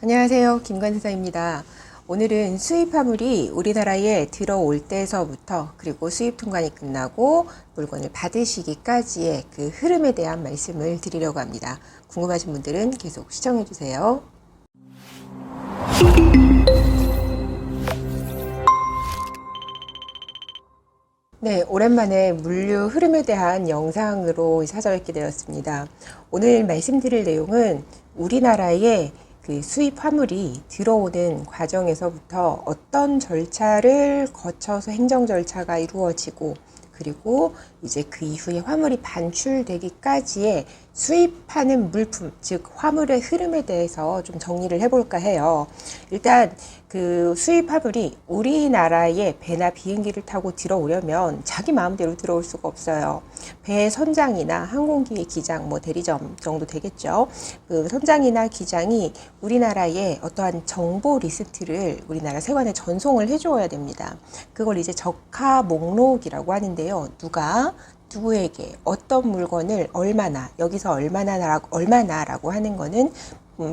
안녕하세요. 김관세사입니다. 오늘은 수입 화물이 우리나라에 들어올 때서부터 그리고 수입 통관이 끝나고 물건을 받으시기까지의 그 흐름에 대한 말씀을 드리려고 합니다. 궁금하신 분들은 계속 시청해 주세요. 네, 오랜만에 물류 흐름에 대한 영상으로 찾아뵙게 되었습니다. 오늘 말씀드릴 내용은 우리나라에 그 수입 화물이 들어오는 과정에서부터 어떤 절차를 거쳐서 행정 절차가 이루어지고 그리고 이제 그 이후에 화물이 반출되기까지의 수입하는 물품, 즉 화물의 흐름에 대해서 좀 정리를 해볼까 해요. 일단 그 수입 화물이 우리나라에 배나 비행기를 타고 들어오려면 자기 마음대로 들어올 수가 없어요. 배 선장이나 항공기의 기장, 뭐 대리점 정도 되겠죠. 그 선장이나 기장이 우리나라에 어떠한 정보 리스트를 우리나라 세관에 전송을 해주어야 됩니다. 그걸 이제 적하 목록이라고 하는데요. 누구에게 어떤 물건을 얼마나, 여기서 얼마나라고 하는 거는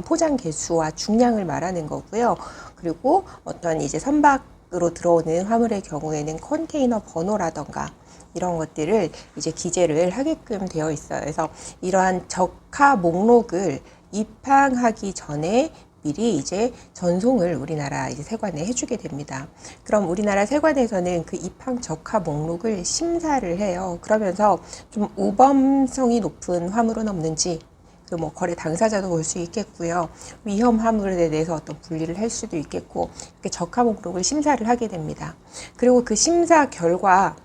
포장 개수와 중량을 말하는 거고요. 그리고 어떤 이제 선박으로 들어오는 화물의 경우에는 컨테이너 번호라던가 이런 것들을 이제 기재를 하게끔 되어 있어요. 그래서 이러한 적하 목록을 입항하기 전에 미리 이제 전송을 우리나라 이제 세관에 해주게 됩니다. 그럼 우리나라 세관에서는 그 입항 적하 목록을 심사를 해요. 그러면서 좀 우범성이 높은 화물은 없는지, 그 뭐 거래 당사자도 볼 수 있겠고요. 위험 화물에 대해서 어떤 분리를 할 수도 있겠고, 이렇게 적하 목록을 심사를 하게 됩니다. 그리고 그 심사 결과,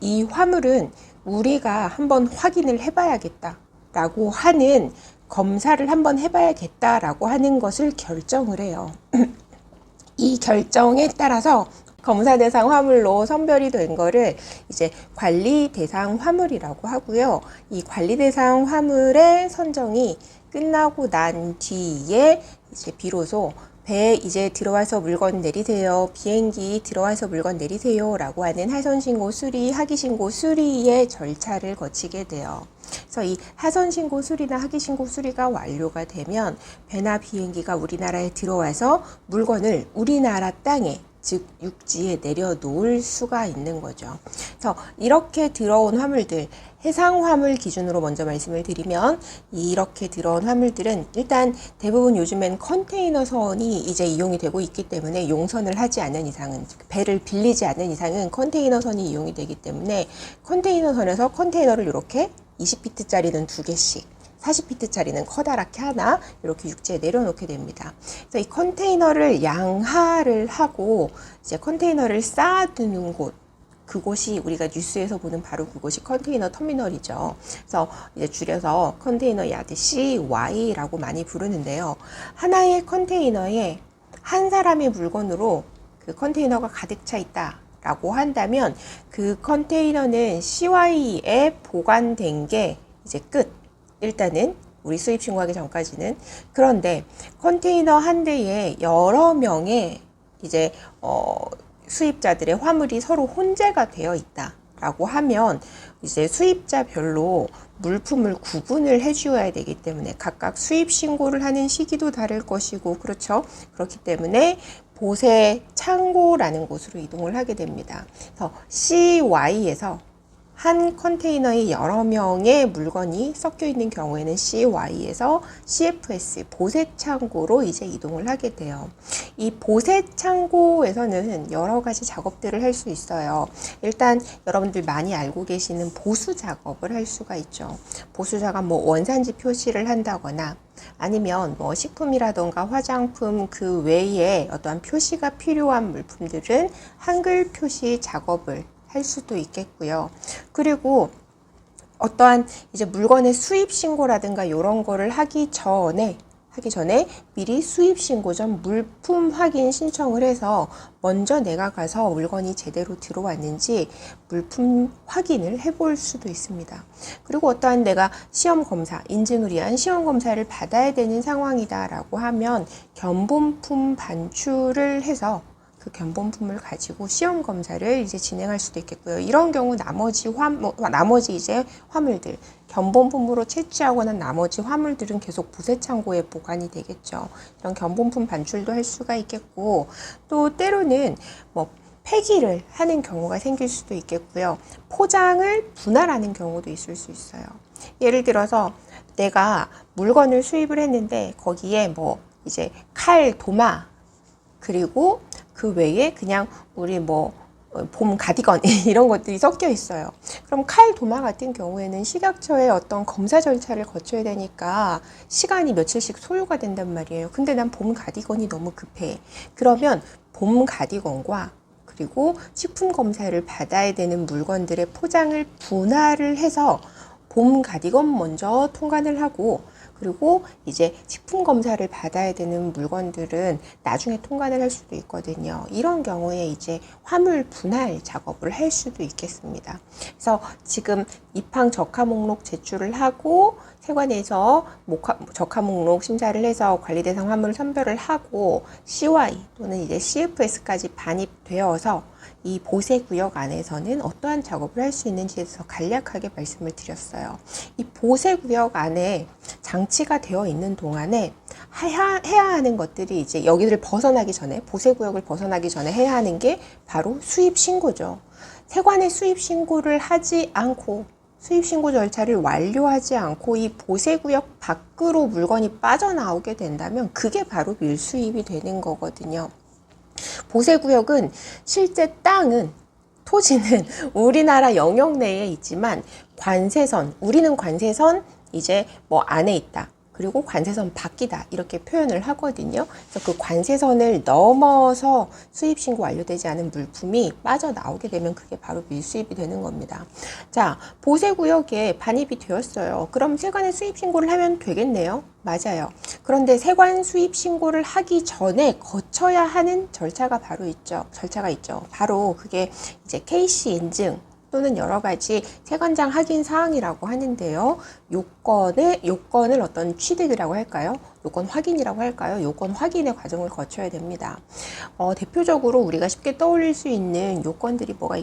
이 화물은 우리가 한번 확인을 해봐야겠다라고 하는 검사를 한번 해봐야겠다라고 하는 것을 결정을 해요. 이 결정에 따라서 검사 대상 화물로 선별이 된 거를 이제 관리 대상 화물이라고 하고요. 이 관리 대상 화물의 선정이 끝나고 난 뒤에 이제 비로소 배 이제 들어와서 물건 내리세요. 비행기 들어와서 물건 내리세요. 라고 하는 하선신고 수리, 하기신고 수리의 절차를 거치게 돼요. 그래서 이 하선신고 수리나 하기신고 수리가 완료가 되면 배나 비행기가 우리나라에 들어와서 물건을 우리나라 땅에, 즉 육지에 내려놓을 수가 있는 거죠. 그래서 이렇게 들어온 화물들, 해상 화물 기준으로 먼저 말씀을 드리면 이렇게 들어온 화물들은 일단 대부분 요즘엔 컨테이너선이 이제 이용이 되고 있기 때문에 용선을 하지 않는 이상은, 배를 빌리지 않는 이상은 컨테이너선이 이용이 되기 때문에 컨테이너선에서 컨테이너를 이렇게 20피트짜리는 2개씩, 40피트짜리는 커다랗게 하나 이렇게 육지에 내려놓게 됩니다. 그래서 이 컨테이너를 양하를 하고 이제 컨테이너를 쌓아두는 곳, 그곳이 우리가 뉴스에서 보는 바로 그곳이 컨테이너 터미널이죠. 그래서 이제 줄여서 컨테이너 야드 CY라고 많이 부르는데요. 하나의 컨테이너에 한 사람의 물건으로 그 컨테이너가 가득 차 있다 라고 한다면 그 컨테이너는 CY에 보관된 게 이제 끝. 일단은 우리 수입 신고하기 전까지는. 그런데 컨테이너 한 대에 여러 명의 이제 수입자들의 화물이 서로 혼재가 되어 있다 라고 하면 이제 수입자별로 물품을 구분을 해 주어야 되기 때문에 각각 수입 신고를 하는 시기도 다를 것이고, 그렇죠. 그렇기 때문에 보세 창고라는 곳으로 이동을 하게 됩니다. 그래서 CY에서 한 컨테이너에 여러 명의 물건이 섞여 있는 경우에는 CY에서 CFS, 보세 창고로 이제 이동을 하게 돼요. 이 보세 창고에서는 여러 가지 작업들을 할 수 있어요. 일단 여러분들 많이 알고 계시는 보수 작업을 할 수가 있죠. 보수 작업, 뭐 원산지 표시를 한다거나 아니면 뭐 식품이라던가 화장품 그 외에 어떠한 표시가 필요한 물품들은 한글 표시 작업을 할 수도 있겠고요. 그리고 어떠한 이제 물건의 수입 신고라든가 이런 거를 하기 전에 미리 수입 신고 전 물품 확인 신청을 해서 먼저 내가 가서 물건이 제대로 들어왔는지 물품 확인을 해볼 수도 있습니다. 그리고 어떠한 내가 시험 검사, 인증을 위한 시험 검사를 받아야 되는 상황이다라고 하면 견본품 반출을 해서 그 견본품을 가지고 시험 검사를 이제 진행할 수도 있겠고요. 이런 경우 나머지 이제 화물들, 견본품으로 채취하고 난 나머지 화물들은 계속 보세 창고에 보관이 되겠죠. 이런 견본품 반출도 할 수가 있겠고, 또 때로는 뭐 폐기를 하는 경우가 생길 수도 있겠고요. 포장을 분할하는 경우도 있을 수 있어요. 예를 들어서 내가 물건을 수입을 했는데 거기에 뭐 이제 칼, 도마, 그리고 그 외에 그냥 우리 뭐 봄 가디건 이런 것들이 섞여 있어요. 그럼 칼, 도마 같은 경우에는 식약처의 어떤 검사 절차를 거쳐야 되니까 시간이 며칠씩 소요가 된단 말이에요. 근데 난 봄 가디건이 너무 급해. 그러면 봄 가디건과 그리고 식품 검사를 받아야 되는 물건들의 포장을 분할을 해서 봄 가디건 먼저 통관을 하고, 그리고 이제 식품 검사를 받아야 되는 물건들은 나중에 통관을 할 수도 있거든요. 이런 경우에 이제 화물 분할 작업을 할 수도 있겠습니다. 그래서 지금 입항 적하 목록 제출을 하고 세관에서 적하 목록 심사를 해서 관리 대상 화물을 선별을 하고 CY 또는 이제 CFS까지 반입되어서 이 보세 구역 안에서는 어떠한 작업을 할 수 있는지에 대해서 간략하게 말씀을 드렸어요. 이 보세 구역 안에 장치가 되어 있는 동안에 해야 하는 것들이 이제 여기를 벗어나기 전에, 보세 구역을 벗어나기 전에 해야 하는 게 바로 수입 신고죠. 세관에 수입 신고를 하지 않고, 수입 신고 절차를 완료하지 않고 이 보세 구역 밖으로 물건이 빠져나오게 된다면 그게 바로 밀수입이 되는 거거든요. 보세구역은 실제 땅은, 토지는 우리나라 영역 내에 있지만 관세선, 우리는 관세선 이제 뭐 안에 있다, 그리고 관세선 밖이다 이렇게 표현을 하거든요. 그래서 그 관세선을 넘어서 수입 신고 완료되지 않은 물품이 빠져나오게 되면 그게 바로 밀수입이 되는 겁니다. 자, 보세구역에 반입이 되었어요. 그럼 세관에 수입 신고를 하면 되겠네요. 맞아요. 그런데 세관 수입 신고를 하기 전에 거쳐야 하는 절차가 있죠. 바로 그게 이제 KC 인증 또는 여러 가지 세관장 확인 사항이라고 하는데요. 요건을 어떤 취득이라고 할까요? 요건 확인이라고 할까요? 요건 확인의 과정을 거쳐야 됩니다. 대표적으로 우리가 쉽게 떠올릴 수 있는 요건들이 뭐가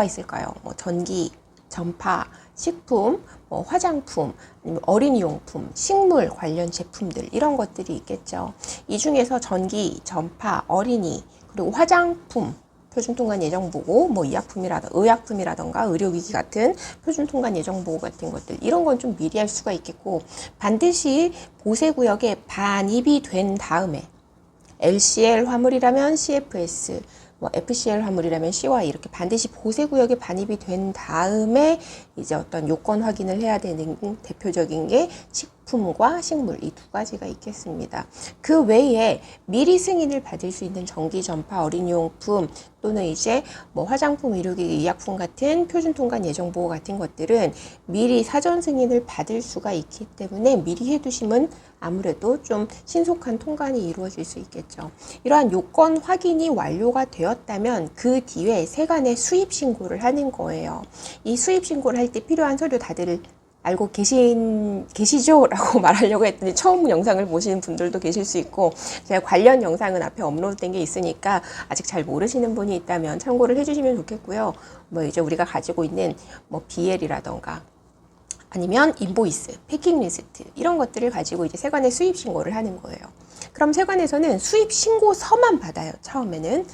있을까요? 뭐 전기, 전파, 식품, 뭐 화장품, 아니면 어린이용품, 식물 관련 제품들 이런 것들이 있겠죠. 이 중에서 전기, 전파, 어린이, 그리고 화장품, 표준통관 예정보고, 뭐 의약품이라던가 의료기기 같은 표준통관 예정보고 같은 것들, 이런 건 좀 미리 할 수가 있겠고, 반드시 보세구역에 반입이 된 다음에 LCL 화물이라면 CFS, 뭐 FCL 화물이라면 CY 이렇게 반드시 보세구역에 반입이 된 다음에 이제 어떤 요건 확인을 해야 되는 대표적인 게 식품과 식물, 이 두 가지가 있겠습니다. 그 외에 미리 승인을 받을 수 있는 전기, 전파, 어린이용품 또는 이제 뭐 화장품, 의료기기, 의약품 같은 표준통관 예정보호 같은 것들은 미리 사전 승인을 받을 수가 있기 때문에 미리 해두시면 아무래도 좀 신속한 통관이 이루어질 수 있겠죠. 이러한 요건 확인이 완료가 되었다면 그 뒤에 세관에 수입 신고를 하는 거예요. 이 수입 신고를 할 때 필요한 서류 다들 알고 계시죠? 라고 말하려고 했더니 처음 영상을 보시는 분들도 계실 수 있고, 제가 관련 영상은 앞에 업로드된 게 있으니까 아직 잘 모르시는 분이 있다면 참고를 해주시면 좋겠고요. 뭐 이제 우리가 가지고 있는 뭐 BL이라던가 아니면 인보이스, 패킹 리스트 이런 것들을 가지고 이제 세관에 수입 신고를 하는 거예요. 그럼 세관에서는 수입 신고서만 받아요. 처음에는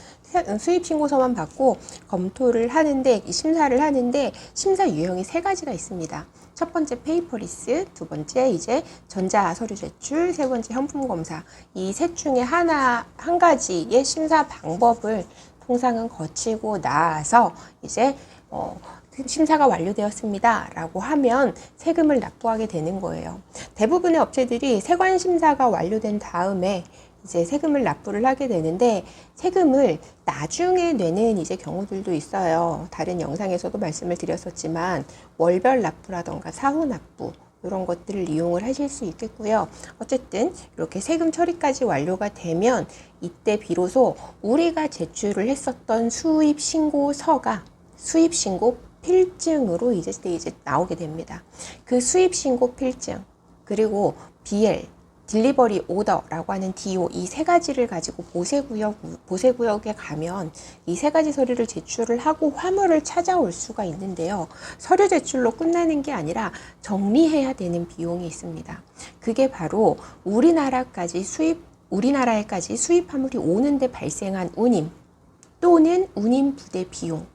수입 신고서만 받고 검토를 하는데, 심사를 하는데 심사 유형이 세 가지가 있습니다. 첫 번째 페이퍼리스, 두 번째 이제 전자 서류 제출, 세 번째 현품 검사. 이 셋 중에 한 가지의 심사 방법을 통상은 거치고 나서 이제 심사가 완료되었습니다 라고 하면 세금을 납부하게 되는 거예요. 대부분의 업체들이 세관 심사가 완료된 다음에 이제 세금을 납부를 하게 되는데, 세금을 나중에 내는 이제 경우들도 있어요. 다른 영상에서도 말씀을 드렸었지만 월별 납부라던가 사후 납부 이런 것들을 이용을 하실 수 있겠고요. 어쨌든 이렇게 세금 처리까지 완료가 되면 이때 비로소 우리가 제출을 했었던 수입 신고서가 수입 신고 필증으로 이제 나오게 됩니다. 그 수입 신고 필증, 그리고 BL, 딜리버리 오더라고 하는 DO 이 세 가지를 가지고 보세구역에 가면 이 세 가지 서류를 제출을 하고 화물을 찾아올 수가 있는데요. 서류 제출로 끝나는 게 아니라 정리해야 되는 비용이 있습니다. 그게 바로 우리나라에까지 수입 화물이 오는데 발생한 운임 또는 운임 부대 비용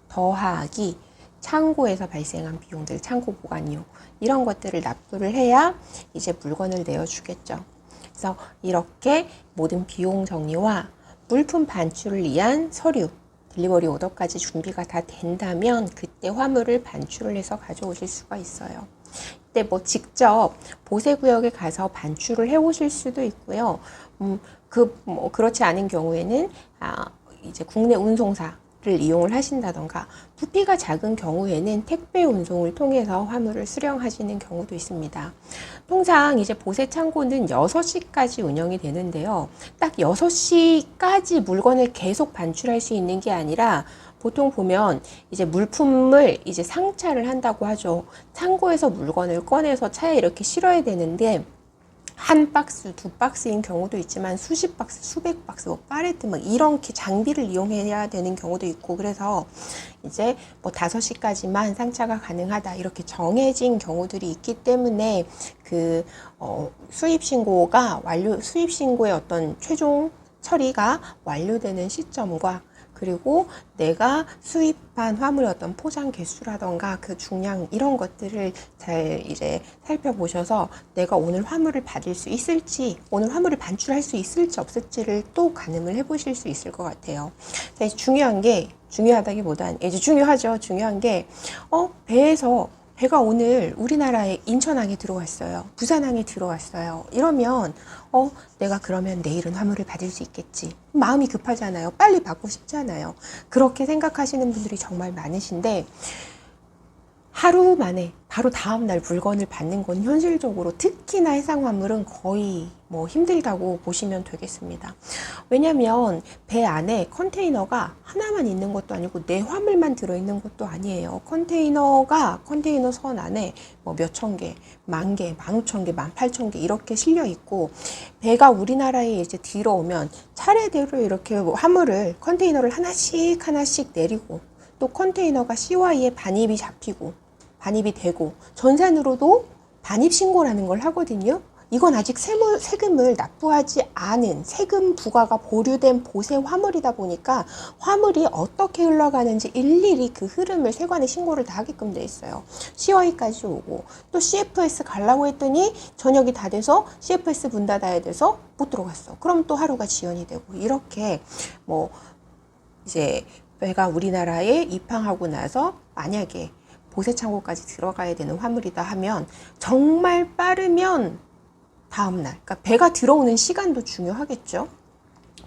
더하기 창고에서 발생한 비용들, 창고 보관료 이런 것들을 납부를 해야 이제 물건을 내어주겠죠. 그래서 이렇게 모든 비용 정리와 물품 반출을 위한 서류, 딜리버리 오더까지 준비가 다 된다면 그때 화물을 반출을 해서 가져오실 수가 있어요. 그때 뭐 직접 보세구역에 가서 반출을 해 오실 수도 있고요. 그렇지 않은 경우에는 이제 국내 운송사를 이용을 하신다던가 부피가 작은 경우에는 택배 운송을 통해서 화물을 수령하시는 경우도 있습니다. 통상 이제 보세 창고는 6시까지 운영이 되는데요. 딱 6시까지 물건을 계속 반출할 수 있는 게 아니라 보통 보면 이제 물품을 이제 상차를 한다고 하죠. 창고에서 물건을 꺼내서 차에 이렇게 실어야 되는데 한 박스, 두 박스인 경우도 있지만 수십 박스, 수백 박스, 뭐 팔레트 막 이렇게 장비를 이용해야 되는 경우도 있고 그래서 이제 뭐 5시까지만 상차가 가능하다 이렇게 정해진 경우들이 있기 때문에 수입 신고의 어떤 최종 처리가 완료되는 시점과 그리고 내가 수입한 화물의 어떤 포장 개수라던가 그 중량 이런 것들을 잘 이제 살펴보셔서 내가 오늘 화물을 받을 수 있을지, 오늘 화물을 반출할 수 있을지 없을지를 또 가늠을 해보실 수 있을 것 같아요. 중요하다기보단 이제 중요하죠. 중요한 게 배가 오늘 우리나라에 인천항에 들어왔어요. 부산항에 들어왔어요. 이러면 내가 그러면 내일은 화물을 받을 수 있겠지. 마음이 급하잖아요. 빨리 받고 싶잖아요. 그렇게 생각하시는 분들이 정말 많으신데 하루 만에 바로 다음날 물건을 받는 건 현실적으로 특히나 해상화물은 거의 뭐 힘들다고 보시면 되겠습니다. 왜냐면 배 안에 컨테이너가 하나만 있는 것도 아니고 내 화물만 들어있는 것도 아니에요. 컨테이너 선 안에 뭐 몇천 개, 10,000개, 15,000개, 18,000개 이렇게 실려 있고 배가 우리나라에 이제 들어오면 차례대로 이렇게 컨테이너를 하나씩 내리고 또 컨테이너가 CY에 반입이 되고 전산으로도 반입신고라는 걸 하거든요. 이건 아직 세금을 납부하지 않은 세금 부과가 보류된 보세 화물이다 보니까 화물이 어떻게 흘러가는지 일일이 그 흐름을 세관에 신고를 다 하게끔 돼 있어요. CY까지 오고 또 CFS 가려고 했더니 저녁이 다 돼서 CFS 문 닫아야 돼서 못 들어갔어. 그럼 또 하루가 지연이 되고 이렇게 뭐 이제 배가 우리나라에 입항하고 나서 만약에 보세창고까지 들어가야 되는 화물이다 하면 정말 빠르면 다음날, 그러니까 배가 들어오는 시간도 중요하겠죠.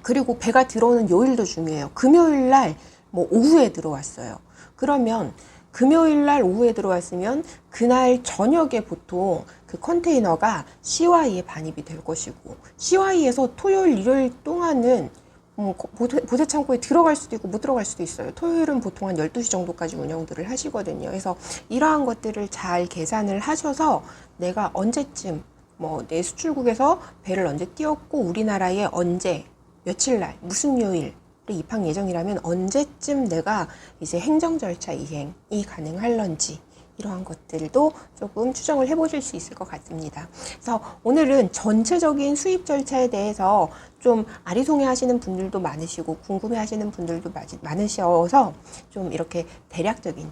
그리고 배가 들어오는 요일도 중요해요. 금요일 날 뭐 오후에 들어왔어요. 그러면 금요일 날 오후에 들어왔으면 그날 저녁에 보통 그 컨테이너가 CY에 반입이 될 것이고 CY에서 토요일, 일요일 동안은 보세창고에 들어갈 수도 있고 못 들어갈 수도 있어요. 토요일은 보통 한 12시 정도까지 운영들을 하시거든요. 그래서 이러한 것들을 잘 계산을 하셔서 내가 언제쯤 내 수출국에서 배를 언제 띄웠고 우리나라에 언제 며칠날 무슨 요일에 입항 예정이라면 언제쯤 내가 이제 행정 절차 이행이 가능할런지 이러한 것들도 조금 추정을 해보실 수 있을 것 같습니다. 그래서 오늘은 전체적인 수입 절차에 대해서 좀 아리송해 하시는 분들도 많으시고 궁금해 하시는 분들도 많으셔서 좀 이렇게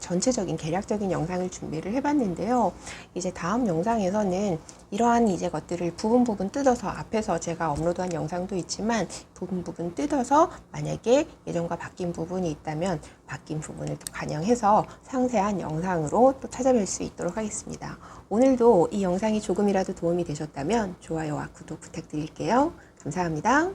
전체적인 계략적인 영상을 준비를 해봤는데요. 이제 다음 영상에서는 이러한 이제 것들을 부분 뜯어서 앞에서 제가 업로드한 영상도 있지만 부분 뜯어서 만약에 예전과 바뀐 부분이 있다면 바뀐 부분을 또 반영해서 상세한 영상으로 또 찾아뵐 수 있도록 하겠습니다. 오늘도 이 영상이 조금이라도 도움이 되셨다면 좋아요와 구독 부탁드릴게요. 감사합니다.